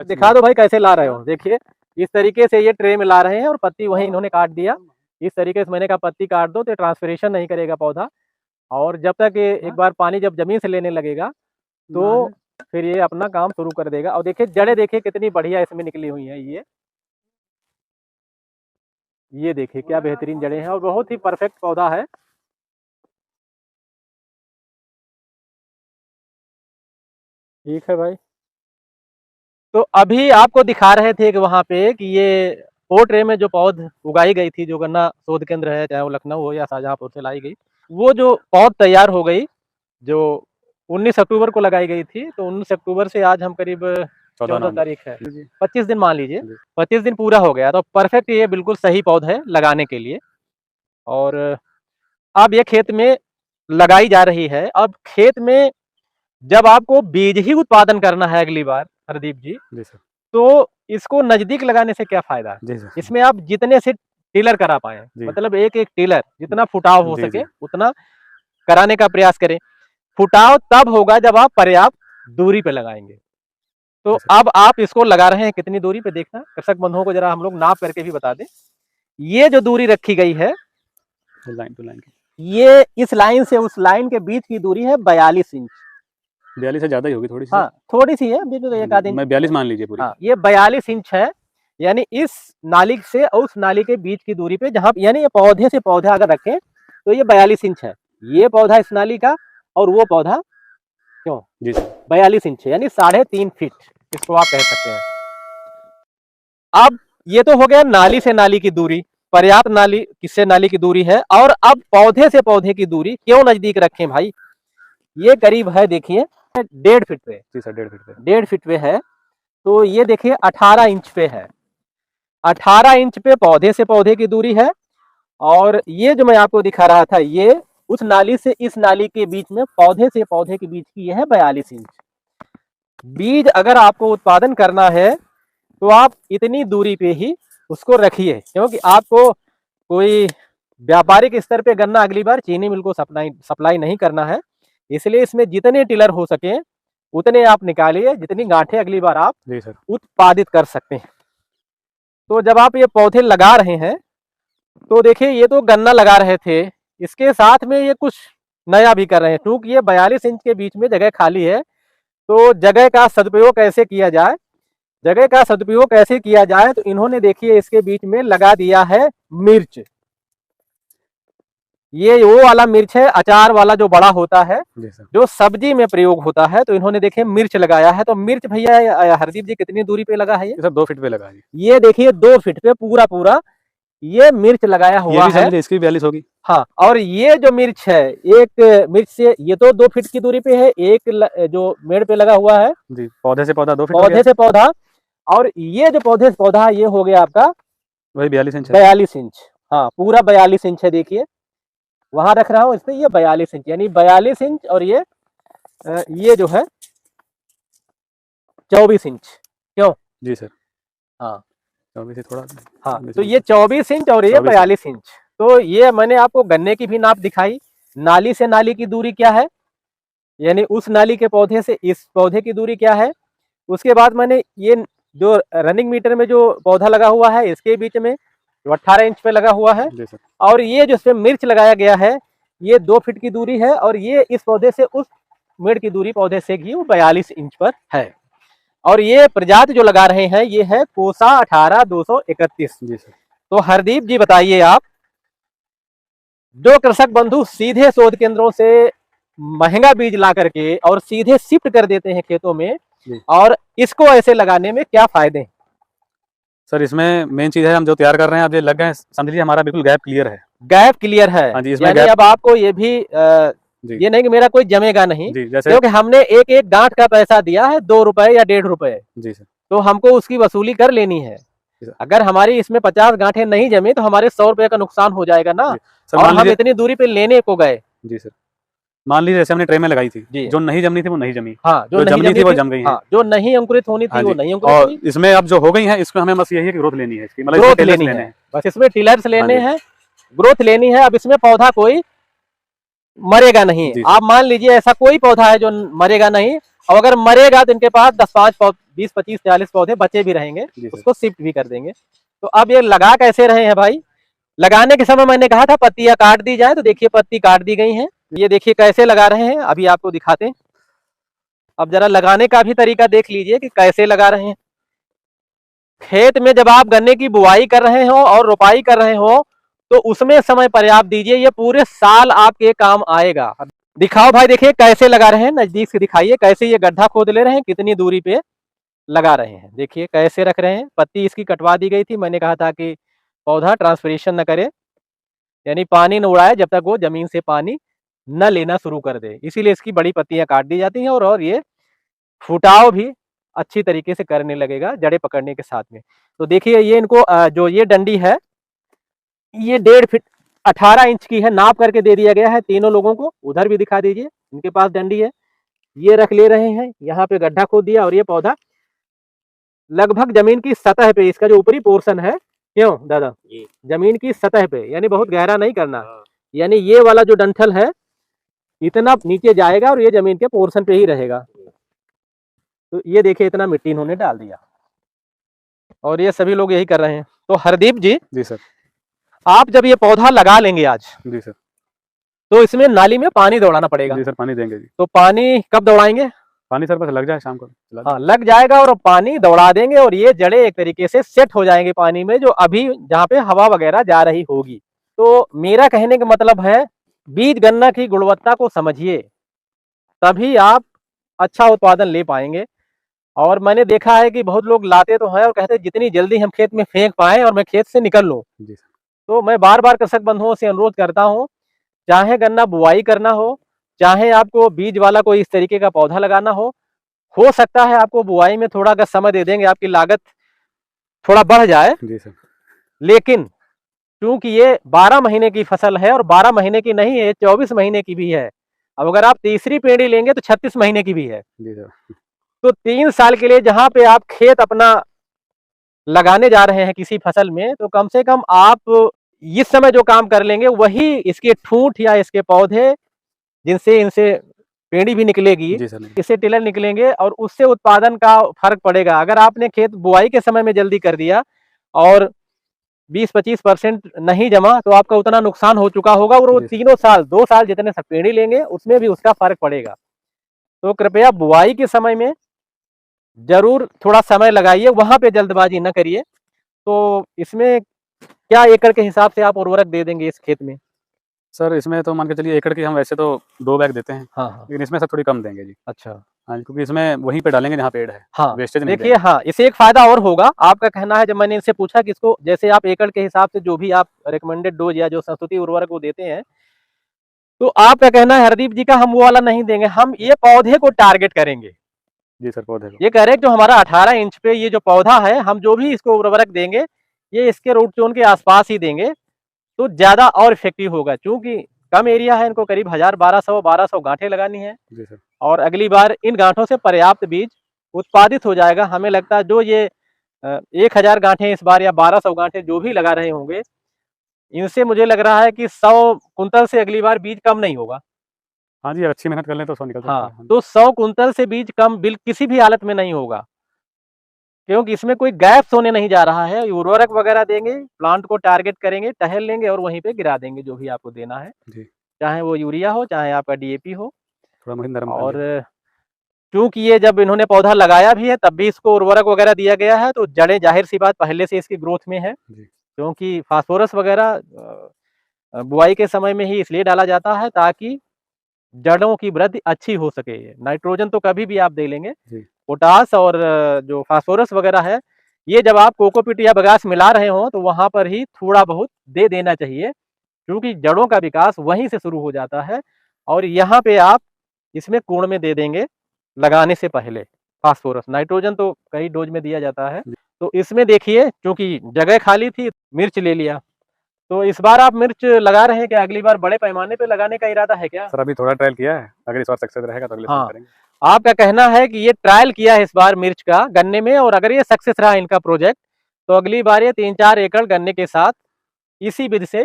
दिखा दो भाई कैसे ला रहे हो। देखिए इस तरीके से ये ट्रे में ला रहे हैं और पत्ती वहीं इन्होंने काट दिया। इस तरीके से मैंने कहा पत्ती काट दो तो ट्रांसपिरेशन नहीं करेगा पौधा, और जब तक ये एक बार पानी जब जमीन से लेने लगेगा तो फिर ये अपना काम शुरू कर देगा। और देखिए जड़ें देखिए कितनी बढ़िया इसमें निकली हुई हैं। ये देखिए क्या बेहतरीन जड़ें हैं और बहुत ही परफेक्ट पौधा है। ठीक है भाई, तो अभी आपको दिखा रहे थे कि वहाँ पे कि ये पोर्ट रे में जो पौध उगाई गई थी, जो गन्ना शोध केंद्र है, चाहे वो लखनऊ हो या शाहजहांपुर से लाई गई, वो जो पौध तैयार हो गई, जो 19 अक्टूबर को लगाई गई थी, तो 19 अक्टूबर से आज हम करीब 14 तारीख है, 25 दिन मान लीजिए, 25 दिन पूरा हो गया। तो परफेक्ट ये बिल्कुल सही पौध है लगाने के लिए। और अब ये खेत में लगाई जा रही है। अब खेत में जब आपको बीज ही उत्पादन करना है अगली बार हरदीप जी सर, तो इसको नजदीक लगाने से क्या फायदा है। इसमें आप जितने से टिलर करा पाए, मतलब एक एक टिलर जितना फुटाव हो सके उतना कराने का प्रयास करें। फुटाव तब होगा जब आप पर्याप्त दूरी पे लगाएंगे। तो अब आप इसको लगा रहे हैं कितनी दूरी पे, देखना दर्शक बंधुओं को जरा हम लोग नाप करके भी बता दें। ये जो दूरी रखी गई है लाइन टू लाइन, ये इस लाइन से उस लाइन के बीच की दूरी है 42 इंच। 42 से ज्यादा ही होगी थोड़ी सी। हाँ थोड़ी सी है, एक आध इंच, मैं 42 मान लीजिए पूरी। हाँ ये 42 इंच है। यानी इस नाली से और उस नाली के बीच की दूरी पे, जहाँ यानी ये पौधे से पौधा अगर रखें तो ये 42 इंच है। ये पौधा इस नाली का और वो पौधा क्यों जी 42 इंच है, यानी 3.5 फीट इसको आप कह सकते हैं। अब ये तो हो गया नाली से नाली की दूरी, पर्याप्त नाली किससे नाली की दूरी है। और अब पौधे से पौधे की दूरी क्यों नजदीक रखें भाई, ये करीब है देखिए 1.5 फीट पे। जी सर 1.5 फीट पे, 1.5 फीट पे है। तो ये देखिए 18 इंच पे है, 18 इंच पे पौधे से पौधे की दूरी है। और ये जो मैं आपको दिखा रहा था, ये उस नाली से इस नाली के बीच में पौधे से पौधे के बीच की ये है 42 इंच। बीज अगर आपको उत्पादन करना है तो आप इतनी दूरी पे ही उसको रखिए, क्योंकि आपको कोई व्यापारिक स्तर पे गन्ना अगली बार चीनी मिल को सप्लाई नहीं करना है। इसलिए इसमें जितने टिलर हो सके उतने आप निकालिए, जितनी गांठें अगली बार आप उत्पादित कर सकते हैं। तो जब आप ये पौधे लगा रहे हैं तो देखिए ये तो गन्ना लगा रहे थे, इसके साथ में ये कुछ नया भी कर रहे हैं। क्योंकि ये 42 इंच के बीच में जगह खाली है, तो जगह का सदुपयोग कैसे किया जाए, जगह का सदुपयोग कैसे किया जाए, तो इन्होंने देखिए इसके बीच में लगा दिया है मिर्च। ये वो वाला मिर्च है, अचार वाला जो बड़ा होता है, जो सब्जी में प्रयोग होता है। तो इन्होंने देखिए मिर्च लगाया है। तो मिर्च भैया हरदीप जी कितनी दूरी पे लगा है ये? सर 2 फीट पे लगा है। ये देखिए 2 फीट पे पूरा ये मिर्च लगाया हुआ है। इसकी 42 होगी। हाँ, और ये जो मिर्च है, एक मिर्च से ये तो 2 फीट की दूरी पे है, एक जो मेड़ पे लगा हुआ है जी, पौधे से पौधा 2 फीट, पौधे से पौधा। और ये जो पौधे से पौधा ये हो गया आपका वही 42 इंच, 42 इंच। हाँ पूरा 42 इंच है। देखिए वहां रख रहा हूं इससे, ये 42 इंच, यानी 42 इंच। और ये जो है 24 इंच। क्यों जी सर? हाँ 24 से थोड़ा, हाँ, तो ये 24 इंच और ये 42 इंच। तो ये मैंने आपको गन्ने की भी नाप दिखाई। नाली से नाली की दूरी क्या है, यानी उस नाली के पौधे से इस पौधे की दूरी क्या है। उसके बाद मैंने ये जो रनिंग मीटर में जो पौधा लगा हुआ है इसके बीच में जो 18 इंच पे लगा हुआ है, और ये जो इसमें मिर्च लगाया गया है ये 2 फीट की दूरी है। और ये इस पौधे से उस मेड़ की दूरी पौधे से ही 42 इंच पर है। और ये प्रजाति जो लगा रहे हैं ये है कोसा 18231। जी सर। तो हरदीप जी बताइए आप, जो कृषक बंधु सीधे शोध केंद्रों से महंगा बीज ला करके और सीधे शिफ्ट कर देते हैं खेतों में, और इसको ऐसे लगाने में क्या फायदे हैं? सर इसमें मेन चीज है, हम जो तैयार कर रहे हैं, आप ये लग गए समझ लीजिए हमारा बिल्कुल गैप क्लियर है। गैप क्लियर है। हाँ जी, इसमें यानी अब आपको ये भी ये नहीं कि मेरा कोई जमेगा नहीं, क्योंकि हमने एक एक गांठ का पैसा दिया है 2 रुपए या 1.5 रुपए। जी सर। तो हमको उसकी वसूली कर लेनी है। अगर हमारी इसमें 50 गांठें नहीं जमी तो हमारे 100 रुपए का नुकसान हो जाएगा ना। और हम इतनी दूरी पे लेने को गए। जी सर। मान लीजिए जैसे हमने ट्रे में लगाई थी, जो नहीं जमनी थी वो नहीं जमी। हाँ, जो जमनी थी वो जम गई है। जो नहीं अंकुरित होनी थी वो नहीं अंकुरित हुई। इसमें अब जो हो गई है, इसको हमें बस यही है कि ग्रोथ लेनी है, इसकी मतलब ग्रोथ लेनी है, बस इसमें टिलर्स लेने हैं, ग्रोथ लेनी है। अब इसमें पौधा कोई मरेगा नहीं। आप मान लीजिए ऐसा कोई पौधा है जो मरेगा नहीं, और अगर मरेगा तो इनके पास 20-25-40 पौधे बचे भी रहेंगे, जी सर। उसको शिफ्ट भी कर देंगे। तो अब ये लगा कैसे रहे हैं भाई, लगाने के समय मैंने कहा था पत्तियां काट दी जाए, तो देखिए पत्ती काट दी गई हैं। ये देखिए कैसे लगा रहे हैं, अभी आपको दिखाते हैं। अब जरा लगाने का भी तरीका देख लीजिए कि कैसे लगा रहे हैं। खेत में जब आप गन्ने की बुआई कर रहे हो और रोपाई कर रहे हो तो उसमें समय पर्याप्त दीजिए, ये पूरे साल आपके काम आएगा। दिखाओ भाई, देखिए कैसे लगा रहे हैं, नजदीक से दिखाइए कैसे ये गड्ढा खोद ले रहे हैं, कितनी दूरी पे लगा रहे हैं। देखिए कैसे रख रहे हैं, पत्ती इसकी कटवा दी गई थी, मैंने कहा था कि पौधा ट्रांसपिरेशन न करे, यानी पानी न उड़ाए जब तक वो जमीन से पानी न लेना शुरू कर दे, इसीलिए इसकी बड़ी पत्तियां काट दी जाती हैं और ये फुटाव भी अच्छी तरीके से करने लगेगा जड़े पकड़ने के साथ में। तो देखिए ये इनको जो ये डंडी है ये 1.5 फीट 18 इंच की है, नाप करके दे दिया गया है तीनों लोगों को। उधर भी दिखा दीजिए, इनके पास डंडी है, ये रख ले रहे हैं, यहाँ पे गड्ढा खोद दिया और ये पौधा लगभग जमीन की सतह पे, इसका जो ऊपरी पोर्शन है, क्यों दादा, जमीन की सतह पे, यानी बहुत गहरा नहीं करना, यानी ये वाला जो डंठल है इतना नीचे जाएगा और ये जमीन के पोर्शन पे ही रहेगा। तो ये देखिए इतना मिट्टी इन्होंने डाल दिया और ये सभी लोग यही कर रहे हैं। तो हरदीप जी सर, आप जब ये पौधा लगा लेंगे आज, जी सर, तो इसमें नाली में पानी दौड़ाना पड़ेगा। जी सर, पानी देंगे जी। तो पानी कब दौड़ाएंगे? पानी सर बस लग जाए शाम को हाँ लग जाएगा और पानी दौड़ा देंगे और ये जड़ें एक तरीके से सेट हो जाएंगे पानी में, जो अभी जहाँ पे हवा वगैरह जा रही होगी। तो मेरा कहने का मतलब है बीज गन्ना की गुणवत्ता को समझिए, तभी आप अच्छा उत्पादन ले पाएंगे। और मैंने देखा है कि बहुत लोग लाते तो हैं और कहते हैं जितनी जल्दी हम खेत में फेंक पाए और मैं खेत से निकल लूँ। तो मैं बार बार कृषक बंधुओं से अनुरोध करता हूँ, चाहे गन्ना बुआई करना हो, चाहे आपको बीज वाला कोई इस तरीके का पौधा लगाना हो सकता है आपको बुआई में थोड़ा अगर समय दे देंगे आपकी लागत थोड़ा बढ़ जाए, जी सर, लेकिन क्योंकि ये 12 महीने की फसल है और 12 महीने की नहीं है, 24 महीने की भी है। अब अगर आप तीसरी पेड़ी लेंगे तो 36 महीने की भी है। जी सर। तो 3 साल के लिए जहां पे आप खेत अपना लगाने जा रहे हैं किसी फसल में, तो कम से कम आप इस समय जो काम कर लेंगे वही इसके ठूंठ या इसके पौधे जिनसे इनसे पेड़ी भी निकलेगी, इससे टिलर निकलेंगे और उससे उत्पादन का फर्क पड़ेगा। अगर आपने खेत बुआई के समय में जल्दी कर दिया और 20-25% नहीं जमा तो आपका उतना नुकसान हो चुका होगा और वो तीनों साल 2 साल जितने पेड़ी लेंगे उसमें भी उसका फर्क पड़ेगा। तो कृपया बुआई के समय में जरूर थोड़ा समय लगाइए, वहां पे जल्दबाजी न करिए। तो इसमें क्या एकड़ के हिसाब से आप उर्वरक दे देंगे इस खेत में? सर इसमें तो मान के चलिए एकड़ की हम वैसे तो 2 बैग देते हैं। हाँ। लेकिन इसमें सर थोड़ी कम देंगे जी। अच्छा। हाँ, क्योंकि इसमें वहीं पे डालेंगे जहाँ पेड़ है। हाँ वेस्टेज नहीं देखिए, हाँ इसे एक फायदा और होगा। आपका कहना है, जब मैंने इनसे पूछा कि इसको जैसे आप एकड़ के हिसाब से जो भी आप रिकमेंडेड डोज या जो संस्तुति उर्वरक वो देते हैं, तो आपका कहना है हरदीप जी का हम वो वाला नहीं देंगे, हम ये पौधे को टारगेट करेंगे। जी सर, पौधे को। ये कह रहे हैं जो हमारा 18 इंच पे ये जो पौधा है, हम जो भी इसको उर्वरक देंगे ये इसके रूट जोन के आसपास ही देंगे तो ज्यादा और इफेक्टिव होगा। क्योंकि कम एरिया है, इनको करीब 1200 गांठें लगानी है। जी सर। और अगली बार इन गांठों से पर्याप्त बीज उत्पादित हो जाएगा। हमें लगता है जो ये 1000 गांठें इस बार या 1200 गांठें जो भी लगा रहे होंगे, इनसे मुझे लग रहा है कि 100 कुंतल से अगली बार बीज कम नहीं होगा। हाँ जी, अच्छी मेहनत कर लें तो 100 निकल सकता है। हाँ, तो 100 कुंतल से बीज कम बिल किसी भी हालत में नहीं होगा, क्योंकि इसमें कोई गैप्स होने नहीं जा रहा है। उर्वरक वगैरह देंगे, प्लांट को टारगेट करेंगे, टहल लेंगे और वहीं पे गिरा देंगे जो भी आपको देना है जी। चाहे वो यूरिया हो चाहे आपका डीएपी हो। थोड़ा नरम। और क्योंकि ये जब इन्होंने पौधा लगाया भी है तब भी इसको उर्वरक वगैरह दिया गया है, तो जड़ें जाहिर सी बात पहले से इसकी ग्रोथ में है। क्योंकि फास्फोरस वगैरह बुआई के समय में ही इसलिए डाला जाता है ताकि जड़ों की वृद्धि अच्छी हो सके। नाइट्रोजन तो कभी भी आप दे लेंगे, पोटास और जो फास्फोरस वगैरह है ये जब आप कोकोपीट या बगास मिला रहे हो तो वहां पर ही थोड़ा बहुत दे देना चाहिए, क्योंकि जड़ों का विकास वहीं से शुरू हो जाता है। और यहाँ पे आप इसमें कोण में दे देंगे लगाने से पहले फास्फोरस। नाइट्रोजन तो कई डोज में दिया जाता है। तो इसमें देखिए, क्योंकि जगह खाली थी, मिर्च ले लिया। तो इस बार आप मिर्च लगा रहे हैं क्या? अगली बार बड़े पैमाने पे लगाने का इरादा है क्या? सर अभी थोड़ा ट्रायल किया है, अगर इस बार सक्सेस रहेगा तो अगले साल करेंगे। आपका कहना है कि ये ट्रायल किया है इस बार मिर्च का गन्ने में, और अगर ये सक्सेस रहा इनका प्रोजेक्ट तो अगली बार ये 3-4 एकड़ गन्ने के साथ इसी विधि से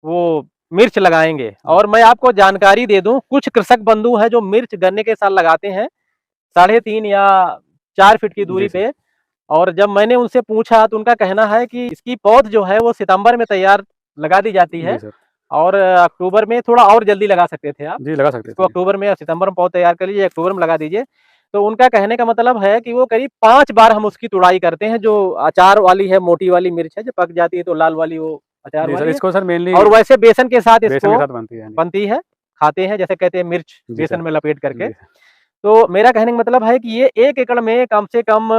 वो मिर्च लगाएंगे। और मैं आपको जानकारी दे दूं, कुछ कृषक बंधु हैं जो मिर्च गन्ने के साथ लगाते हैं 3.5 या 4 फीट की दूरी जी सर। पे। और जब मैंने उनसे पूछा तो उनका कहना है कि इसकी पौध जो है वो सितंबर में तैयार लगा दी जाती जी है, सर। और अक्टूबर में थोड़ा और जल्दी लगा सकते थे आप जी लगा सकते इसको। थे। अक्टूबर में या सितंबर में पौध तैयार कर लीजिए, अक्टूबर में लगा दीजिए। तो उनका कहने का मतलब है कि वो करीब 5 बार हम उसकी तुड़ाई करते हैं। जो अचार वाली है, मोटी वाली मिर्च है, जो पक जाती है तो लाल वाली वो अचार जी सर, वाली है। इसको सर मेनली और वैसे बेसन के साथ बेसन के इसको साथ बनती है यानी। बनती है, खाते हैं, जैसे कहते हैं मिर्च जी बेसन सर। में लपेट करके। जी सर। तो मेरा कहने का मतलब है कि ये 1 एकड़ में कम से कम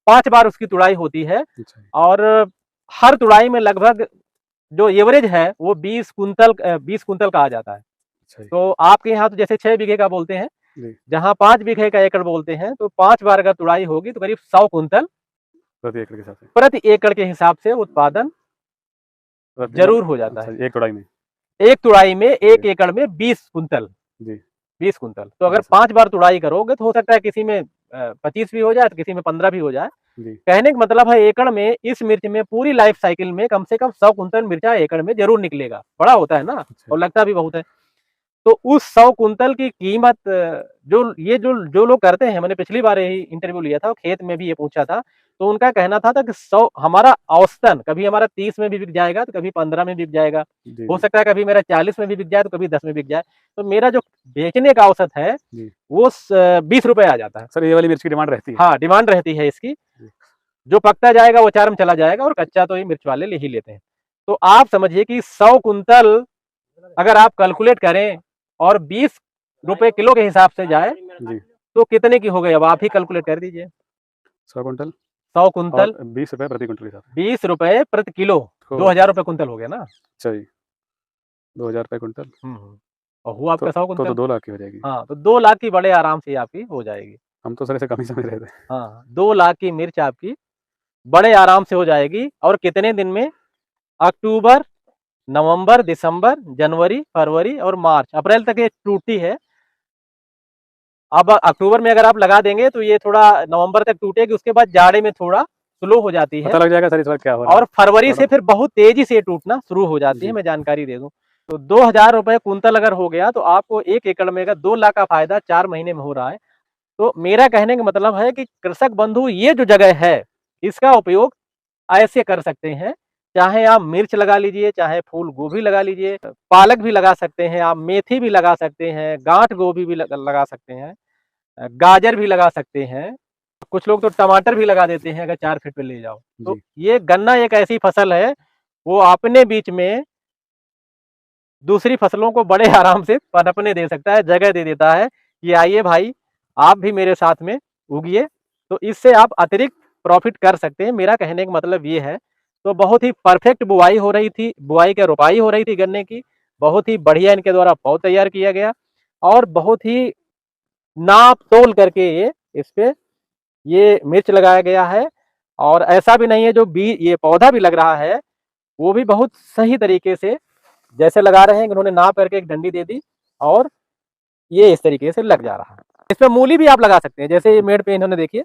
5 बार उसकी तुड़ाई होती है। अच्छा जी। और हर तुड़ाई में लगभग जो एवरेज है वो 20 कुंतल का आ जाता है। अच्छा जी। तो आपके यहाँ तो जैसे 6 बीघे का बोलते हैं, जी। जहाँ 5 बीघे का एकड़ बोलते हैं, तो 5 बार अगर तुड़ाई होगी तो करीब 100 कुंतल प्रति एकड़ के हिसाब से। प्रति एकड़ के हिसाब से उत्पादन प्रति जरूर हो जाता अच्छा है। जी, एक तुड़ाई में। एक तुड़ाई में 1 जी। एकड़ में 20 कुंतल, जी। 20 कुंतल। तो अगर जी सर। 5 बार तुड़ाई करोगे तो हो सकता है किसी में 25 भी हो जाए, तो किसी में 15 भी हो जाए। जी। कहने का मतलब है एकड़ में इस मिर्च में पूरी लाइफ साइकिल में कम से कम 100 कुंतल मिर्चा एकड़ में जरूर निकलेगा। बड़ा होता है ना, अच्छा और जी। लगता भी बहुत है। तो उस 100 कुंतल की कीमत जो लोग करते हैं, मैंने पिछली बार यही इंटरव्यू लिया था, खेत में भी ये पूछा था, तो उनका कहना था कि 100 हमारा औसतन कभी हमारा 30 में भी बिक जाएगा, तो कभी 15 में बिक जाएगा, जी, हो जी। सकता है कभी मेरा 40 में भी बिक जाए, तो कभी 10 में बिक जाए। तो मेरा जो बेचने का औसत है जी। वो 20 रुपए आ जाता है। सर ये वाली मिर्च की डिमांड रहती है? हाँ, डिमांड रहती है इसकी। जी। जो पकता जाएगा वो अचार में चला जाएगा, और कच्चा तो ये मिर्च वाले ले ही लेते हैं। तो आप समझिए कि 100 कुंतल अगर आप कैलकुलेट करें और 20 रुपए किलो के हिसाब से जाए जी। तो कितने की हो गई, अब आप ही कैलकुलेट कर दीजिए। 100 कुंटल 100 कुंतल और 20 रुपए प्रति कुंटल के हिसाब से। 20 रुपए प्रति किलो, तो 2000 रुपए कुंतल हो गया ना। अच्छा जी, 2000 रुपए कुंटल। और हुआ आपका 100 तो कुंतल। 2 लाख की हो जाएगी। हाँ, तो 2 लाख की बड़े आराम से आपकी हो जाएगी। हम तो सर इसे कम ही समझ रहे थे। हाँ, 2 लाख की मिर्च आपकी बड़े आराम से हो जाएगी। और कितने दिन में? अक्टूबर, नवंबर, दिसंबर, जनवरी, फरवरी और मार्च, अप्रैल तक ये टूटती है। अब अक्टूबर में अगर आप लगा देंगे तो ये थोड़ा नवंबर तक टूटेगी, उसके बाद जाड़े में थोड़ा स्लो हो जाती है, पता लग जाएगा सर इस बार क्या हो रहा है। और फरवरी से थोड़ा फिर बहुत तेजी से टूटना शुरू हो जाती है। जी। मैं जानकारी दे दूं तो 2000 रुपए कुंतल अगर हो गया तो आपको 1 एकड़ में अगर 2 लाख का फायदा 4 महीने में हो रहा है। तो मेरा कहने का मतलब है कि कृषक बंधु ये जो जगह है इसका उपयोग ऐसे कर सकते हैं। चाहे आप मिर्च लगा लीजिए, चाहे फूल गोभी लगा लीजिए, पालक भी लगा सकते हैं, आप मेथी भी लगा सकते हैं, गांठ गोभी भी लगा सकते हैं, गाजर भी लगा सकते हैं। कुछ लोग तो टमाटर भी लगा देते हैं अगर 4 फीट पे ले जाओ। तो जी। ये गन्ना एक ऐसी फसल है, वो अपने बीच में दूसरी फसलों को बड़े आराम से पनपने दे सकता है, जगह दे देता है कि आइए भाई आप भी मेरे साथ में उगिए। तो इससे आप अतिरिक्त प्रॉफिट कर सकते हैं। मेरा कहने का मतलब ये है। तो बहुत ही परफेक्ट बुआई हो रही थी, बुआई की रोपाई हो रही थी गन्ने की, बहुत ही बढ़िया इनके द्वारा पौध तैयार किया गया, और बहुत ही नाप तोल करके इस पे ये मिर्च लगाया गया है। और ऐसा भी नहीं है, जो बीज ये पौधा भी लग रहा है वो भी बहुत सही तरीके से जैसे लगा रहे हैं, उन्होंने नाप करके एक डंडी दे दी, और ये इस तरीके से लग जा रहा है। इसमें मूली भी आप लगा सकते हैं, जैसे ये मेड़ पे इन्होंने देखिए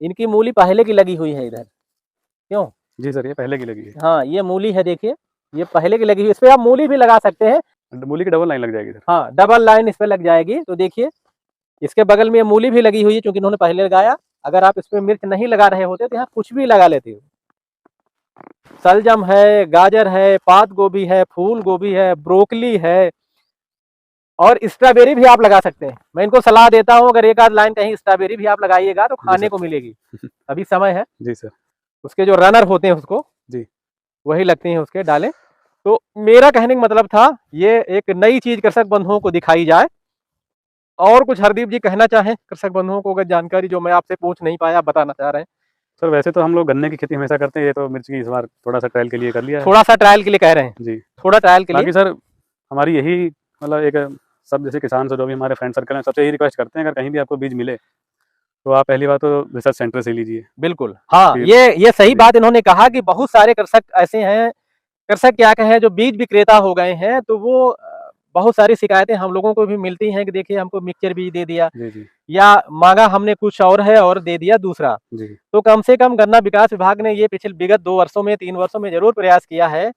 इनकी मूली पहले की लगी हुई है इधर। क्यों? जी सर, ये पहले की लगी है। हाँ, ये मूली है, देखिए ये पहले की लगी हुई, इस पे आप मूली भी लगा सकते हैं। मूली की डबल लाइन लग जाएगी सर। हाँ, डबल लाइन इस पे लग जाएगी। तो देखिए इसके बगल में मूली भी लगी हुई है, क्योंकि इन्होंने पहले लगाया। अगर आप इस पे मिर्च नहीं लगा रहे होते तो यहाँ कुछ भी लगा लेते हो। सलजम है, गाजर है, पात गोभी है, फूल गोभी है, ब्रोकली है, और स्ट्रॉबेरी भी आप लगा सकते हैं। मैं इनको सलाह देता हूँ अगर एक आध लाइन कहीं स्ट्रॉबेरी भी आप लगाइएगा तो जी खाने सर। को मिलेगी। अभी समय है, जी सर। उसके जो रनर होते हैं उसको जी। वही लगती हैं उसके डालें। तो मेरा कहने का मतलब था ये एक नई चीज कृषक बंधुओं को दिखाई जाए। और कुछ हरदीप जी कहना चाहें कृषक बंधुओं को, अगर जानकारी जो मैं आपसे पूछ नहीं पाया बताना चाह रहे हैं? सर वैसे तो हम लोग गन्ने की खेती हमेशा करते हैं, ये तो मिर्च की इस बार थोड़ा सा ट्रायल के लिए कर लिया है। थोड़ा सा ट्रायल के लिए कह रहे हैं? जी। थोड़ा ट्रायल के लिए। बाकी सर हमारी यही मतलब एक सब जैसे किसान से जो भी हमारे फ्रेंड सर्कल हैं सबसे यही रिक्वेस्ट करते हैं, अगर कहीं भी आपको बीज मिले तो आप पहली बात तो रिसर्च सेंटर से लीजिए। बिल्कुल, हाँ, फिर ये सही जी। बात इन्होंने कहा कि बहुत सारे कृषक ऐसे हैं, कृषक क्या कहें, जो बीज विक्रेता हो गए हैं, तो वो बहुत सारी शिकायतें हम लोगों को भी मिलती हैं कि देखिए हमको मिक्सचर बीज दे दिया, जी जी या मांगा हमने कुछ और है और दे दिया दूसरा। जी। तो कम से कम गन्ना विकास विभाग ने ये पिछले विगत 2 वर्षों में 3 वर्षों में जरूर प्रयास किया है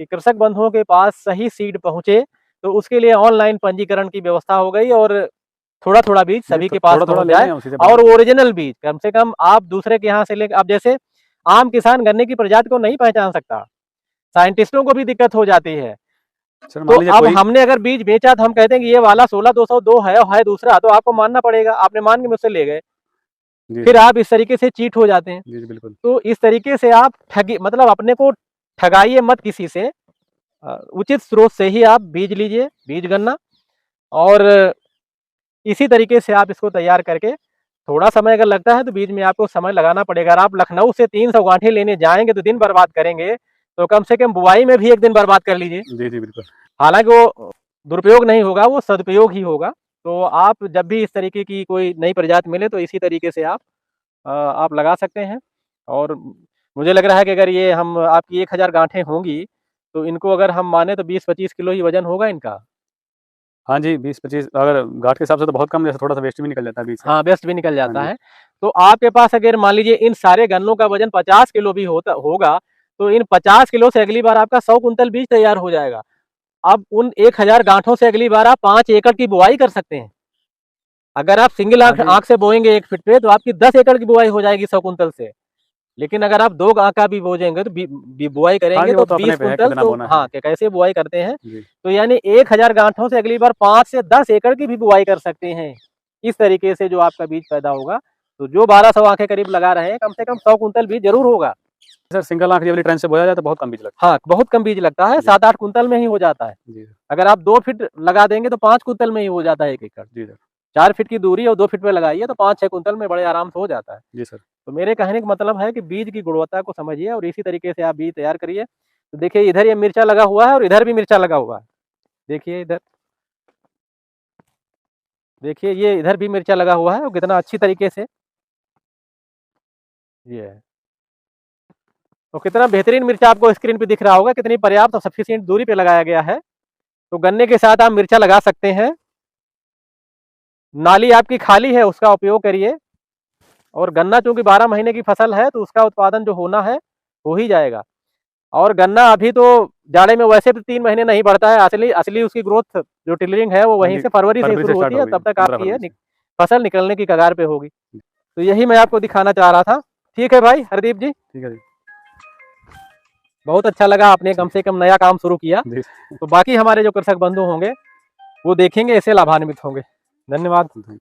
कि कृषक बंधुओं के पास सही सीड पहुंचे, तो उसके लिए ऑनलाइन पंजीकरण की व्यवस्था हो गई और थोड़ा थोड़ा बीज सभी के पास थोड़ा-थोड़ा पहुंच ले जाए लें उसी से और बढ़िया। ओरिजिनल बीज कम से कम आप दूसरे के यहाँ से लेकर, अब जैसे आम किसान गन्ने की प्रजाति को नहीं पहचान सकता, साइंटिस्टों को भी दिक्कत हो जाती है। सर तो मान लीजिए अब कोई हमने अगर बीज बेचा तो हम कहते हैं कि ये वाला 16-202 है और है दूसरा, तो आपको मानना पड़ेगा, आपने मान के मुझसे ले गए, जी फिर सर, आप इस तरीके से चीट हो जाते हैं। जी, जी, बिल्कुल। तो इस तरीके से आप ठगी, मतलब अपने को ठगाइए मत किसी से, उचित स्रोत से ही आप बीज लीजिए, बीज गन्ना, और इसी तरीके से आप इसको तैयार करके, थोड़ा समय अगर लगता है तो बीज में आपको समय लगाना पड़ेगा। अगर आप लखनऊ से 300 गांठें लेने जाएंगे तो दिन बर्बाद करेंगे, तो कम से कम बुआई में भी एक दिन बर्बाद कर लीजिए। जी, जी, बिल्कुल। हालांकि वो दुरुपयोग नहीं होगा, वो सदुपयोग ही होगा। तो आप जब भी इस तरीके की कोई नई प्रजाति मिले तो इसी तरीके से आप लगा सकते हैं। और मुझे लग रहा है कि अगर ये हम आपकी 1000 गांठें होंगी, तो इनको अगर हम माने तो 20-25 किलो ही वजन होगा इनका। हाँ जी, 20-25 अगर गाँठ के हिसाब से तो बहुत कम, जैसे थोड़ा-सा वेस्ट भी निकल जाता है बीच से। हाँ, वेस्ट भी निकल हाँ जाता जी। है। तो आपके पास अगर मान लीजिए इन सारे गन्नों का वजन 50 किलो भी होगा, तो इन 50 किलो से अगली बार आपका 100 कुंतल बीज तैयार हो जाएगा। अब उन 1000 गांठों से अगली बार आप 5 एकड़ की बुआई कर सकते हैं। अगर आप सिंगल हाँ आँख जी। आँख से बोएंगे 1 फीट पे, तो आपकी 10 एकड़ की बुआई हो जाएगी 100 कुंतल से। लेकिन अगर आप 2 आँख का भी बोएंगे तो बुआई हाँ करेंगे जी, तो वो तो अपने 20 पे है कुंतल, कितना तो बोना है। हाँ, कि कैसे बुआई करते हैं। जी, तो यानी 1000 गांठों से अगली बार 5 से 10 एकड़ की भी बुआई कर सकते हैं। इस तरीके से जो आपका बीज पैदा होगा, तो जो 1200 आँखें करीब लगा रहे हैं, कम से कम 100 कुंतल बीज जरूर होगा। सर सिंगल आँख ये वाली ट्रेन से बोया जाए तो बहुत कम बीज लगता हाँ, बहुत कम बीज लगता है, है। जी, 7-8 कुंतल में ही हो जाता है। जी, अगर आप 2 फीट लगा देंगे तो 5 कुंतल में ही हो जाता है 1 एकड़। जी सर। 4 फीट की दूरी और 2 फीट पे लगाइए तो 5-6 कुंतल में बड़े आराम से हो जाता है। जी सर। तो मेरे कहने का मतलब है कि बीज की गुणवत्ता को समझिए और इसी तरीके से आप बीज तैयार करिए। तो देखिए इधर ये मिर्चा लगा हुआ है और इधर भी मिर्चा लगा हुआ है। देखिए इधर, देखिए ये इधर भी मिर्चा लगा हुआ है और कितना अच्छी तरीके से ये है। तो कितना बेहतरीन मिर्चा आपको स्क्रीन पे दिख रहा होगा, कितनी पर्याप्त और सफिशिएंट दूरी पे लगाया गया है। तो गन्ने के साथ आप मिर्चा लगा सकते हैं। नाली आपकी खाली है, उसका उपयोग करिए। और गन्ना चूंकि 12 महीने की फसल है, तो उसका उत्पादन जो होना है हो ही जाएगा। और गन्ना अभी तो जाड़े में वैसे भी 3 महीने नहीं बढ़ता है, असली असली उसकी ग्रोथ जो टिलरिंग है वो हाँ वहीं जी, से फरवरी से फरवरी से शुरू स्टार्ट होती है, होगी, तब तक 15 आपकी फरवरी से। फसल निकलने की कगार पे होगी। तो यही मैं आपको दिखाना चाह रहा था। ठीक है भाई हरदीप जी, ठीक है जी। बहुत अच्छा लगा, आपने कम से कम नया काम शुरू किया। जी, तो बाकी हमारे जो कृषक बंधु होंगे वो देखेंगे, ऐसे लाभान्वित होंगे। धन्यवाद। Thank you.